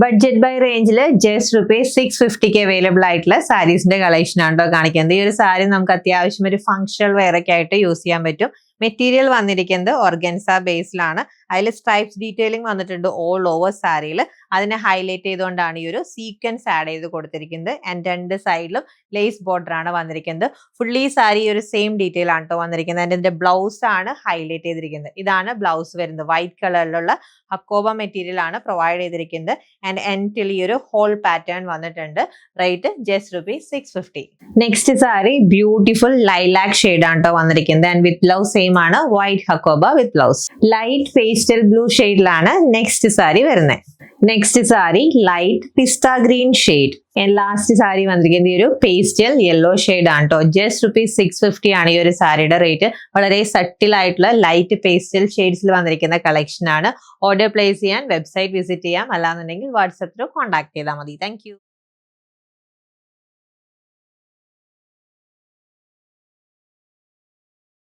Budget by റേഞ്ചിൽ just ₹650 available ആയിട്ടുള്ള സാരീസിന്റെ collection ആണോ കാണിക്കുന്നത്. ഈ ഒരു സാരി നമുക്ക് അത്യാവശ്യം ഒരു ഫങ്ഷണൽ വെയർ ഒക്കെ ആയിട്ട് യൂസ് ചെയ്യാൻ പറ്റും. മെറ്റീരിയൽ വന്നിരിക്കുന്നത് ഓർഗൻസ ബേസിലാണ്. അതിൽ സ്ട്രൈപ്സ് ഡീറ്റെയിലിംഗ് വന്നിട്ടുണ്ട് ഓൾ ഓവർ സാരിയിൽ. അതിനെ ഹൈലൈറ്റ് ചെയ്തുകൊണ്ടാണ് ഈ ഒരു സീക്വൻസ് ആഡ് ചെയ്ത് കൊടുത്തിരിക്കുന്നത്. ആൻഡ് രണ്ട് സൈഡിലും ലേസ് ബോർഡർ ആണ് വന്നിരിക്കുന്നത്. ഫുള്ളി സാരി ഒരു സെയിം ഡീറ്റെയിൽ ആണ് കേട്ടോ വന്നിരിക്കുന്നത്. ആൻഡ് ഇതിന്റെ ബ്ലൗസ് ആണ് ഹൈലൈറ്റ് ചെയ്തിരിക്കുന്നത്. ഇതാണ് ബ്ലൗസ് വരുന്നത്. വൈറ്റ് കളറിലുള്ള ഹക്കോബ മെറ്റീരിയൽ ആണ് പ്രൊവൈഡ് ചെയ്തിരിക്കുന്നത്. ആൻഡ് എൻഡിൽ ഈ ഒരു ഹോൾ പാറ്റേൺ വന്നിട്ടുണ്ട്. Rate just ₹650. Next sari beautiful lilac shade ആണ് കേട്ടോ വന്നിരിക്കുന്നത്. ആൻഡ് വിത്ത് ബ്ലൗസ് സെയിം ആണ്. White hakoba with blouse. Light pastel blue ഷെയ്ഡിലാണ് നെക്സ്റ്റ് സാരി വരുന്നത്. നെക്സ്റ്റ് സാരി ലൈറ്റ് പിസ്ത ഗ്രീൻ ഷെയ്ഡ്. ലാസ്റ്റ് സാരി വന്നിരിക്കുന്നത് ഈ ഒരു പേസ്റ്റൽ യെല്ലോ ഷെയ്ഡ് ആണ് കേട്ടോ. ജസ്റ്റ് ₹650 ആണ് ഈ ഒരു സാരിയുടെ റേറ്റ്. വളരെ സട്ടിൽ ആയിട്ടുള്ള ലൈറ്റ് പേസ്റ്റൽ ഷെയ്ഡ്സിൽ വന്നിരിക്കുന്ന കളക്ഷൻ ആണ്. ഓർഡർ പ്ലേസ് ചെയ്യാൻ വെബ്സൈറ്റ് വിസിറ്റ് ചെയ്യാം. അല്ലാന്നുണ്ടെങ്കിൽ വാട്സാപ്പ് ത്രൂ കോൺടാക്ട് ചെയ്താൽ മതി. താങ്ക്